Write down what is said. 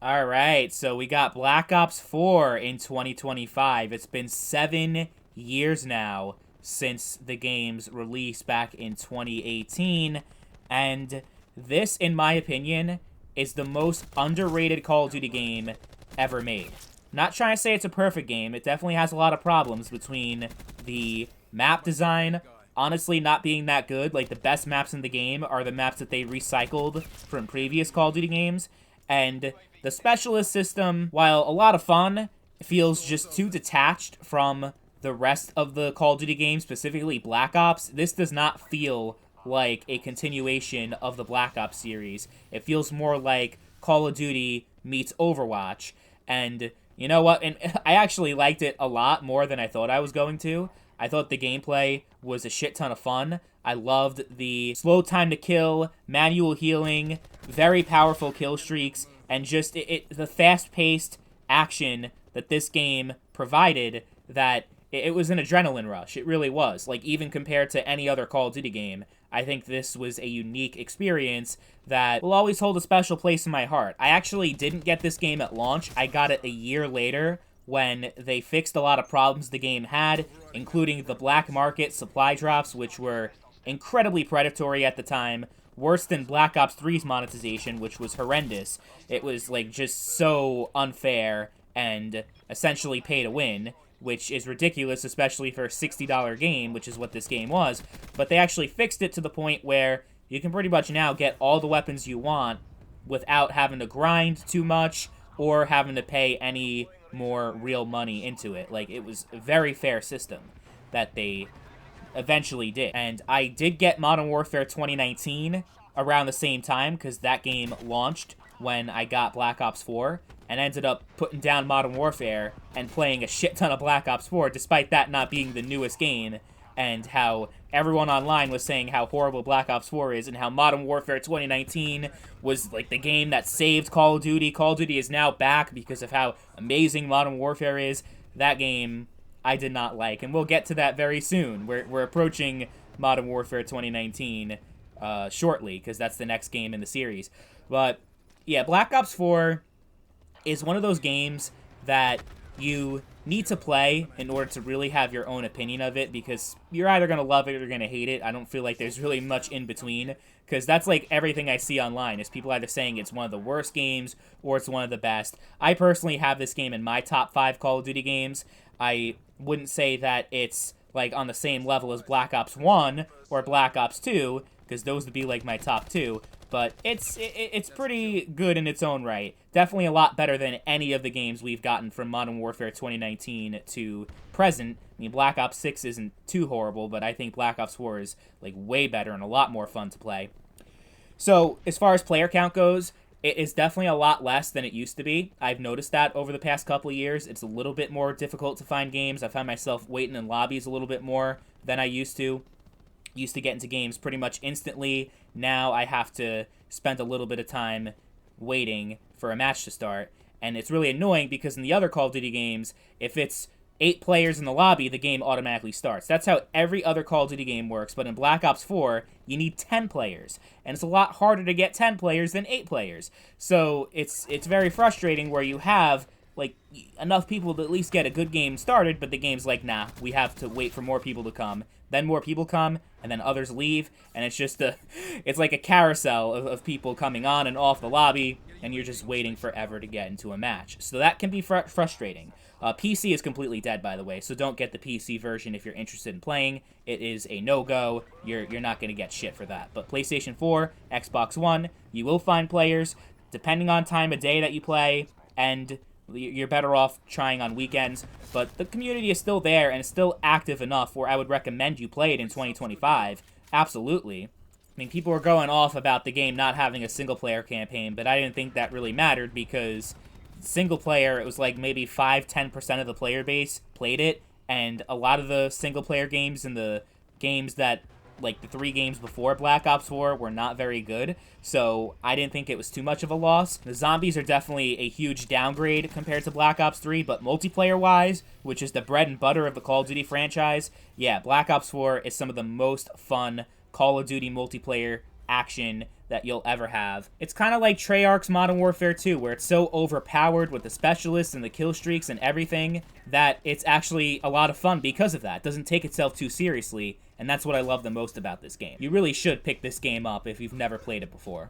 All right, so we got Black Ops 4 in 2025. It's been 7 years now since the game's release back in 2018, and this, in my opinion, is the most underrated Call of Duty game ever made. Not trying to say it's a perfect game. It definitely has a lot of problems between the map design, honestly not being that good. Like, the best maps in the game are the maps that they recycled from previous Call of Duty games, and the specialist system, while a lot of fun, feels just too detached from the rest of the Call of Duty games, specifically Black Ops. This does not feel like a continuation of the Black Ops series. It feels more like Call of Duty meets Overwatch. And you know what? And I actually liked it a lot more than I thought I was going to. I thought the gameplay was a shit ton of fun. I loved the slow time to kill, manual healing, very powerful kill streaks, and just the fast-paced action that this game provided, that it was an adrenaline rush. It really was. Like, even compared to any other Call of Duty game, I think this was a unique experience that will always hold a special place in my heart. I actually didn't get this game at launch. I got it a year later when they fixed a lot of problems the game had, including the black market supply drops, which were incredibly predatory at the time, worse than Black Ops 3's monetization, which was horrendous. It was, like, just so unfair and essentially pay to win, which is ridiculous, especially for a $60 game, which is what this game was. But they actually fixed it to the point where you can pretty much now get all the weapons you want without having to grind too much or having to pay any more real money into it. Like, it was a very fair system that they eventually did. And I did get Modern Warfare 2019 around the same time, because that game launched when I got Black Ops 4, and ended up putting down Modern Warfare and playing a shit ton of Black Ops 4, despite that not being the newest game, and how everyone online was saying how horrible Black Ops 4 is, and how Modern Warfare 2019 was, like, the game that saved Call of Duty. Call of Duty is now back because of how amazing Modern Warfare is. That game I did not like, and we'll get to that very soon. We're approaching Modern Warfare 2019 shortly, because that's the next game in the series. But yeah, Black Ops 4 is one of those games that you need to play in order to really have your own opinion of it, because you're either going to love it or you're going to hate it. I don't feel like there's really much in between, because that's like everything I see online is people either saying it's one of the worst games or it's one of the best. I personally have this game in my top 5 Call of Duty games. I wouldn't say that it's like on the same level as Black Ops 1 or Black Ops 2, because those would be like my top 2, but it's pretty good in its own right. Definitely a lot better than any of the games we've gotten from Modern Warfare 2019 to present. I mean, Black Ops 6 isn't too horrible, but I think Black Ops 4 is like way better and a lot more fun to play. So, as far as player count goes, it is definitely a lot less than it used to be. I've noticed that over the past couple of years. It's a little bit more difficult to find games. I find myself waiting in lobbies a little bit more than I used to. Used to get into games pretty much instantly. Now I have to spend a little bit of time waiting for a match to start. And it's really annoying because in the other Call of Duty games, if it's 8 players in the lobby, the game automatically starts. That's how every other Call of Duty game works, but in Black Ops 4, you need 10 players. And it's a lot harder to get 10 players than 8 players. So it's very frustrating where you have like enough people to at least get a good game started, but the game's like, nah, we have to wait for more people to come. Then more people come, and then others leave, and it's just it's like a carousel of people coming on and off the lobby, and you're just waiting forever to get into a match. So that can be frustrating. PC is completely dead, by the way, so don't get the PC version if you're interested in playing. It is a no-go. You're not going to get shit for that. But PlayStation 4, Xbox One, you will find players, depending on time of day that you play, and you're better off trying on weekends, but the community is still there and it's still active enough where I would recommend you play it in 2025. Absolutely. I mean, people were going off about the game not having a single-player campaign, but I didn't think that really mattered because single-player, it was like maybe 5-10% of the player base played it, and a lot of the single-player games and the games that like the 3 games before Black Ops 4 were not very good, so I didn't think it was too much of a loss. The zombies are definitely a huge downgrade compared to Black Ops 3, but multiplayer-wise, which is the bread and butter of the Call of Duty franchise, yeah, Black Ops 4 is some of the most fun Call of Duty multiplayer action that you'll ever have. It's kind of like Treyarch's Modern Warfare 2, where it's so overpowered with the specialists and the kill streaks and everything that it's actually a lot of fun because of that. It doesn't take itself too seriously, and that's what I love the most about this game. You really should pick this game up if you've never played it before.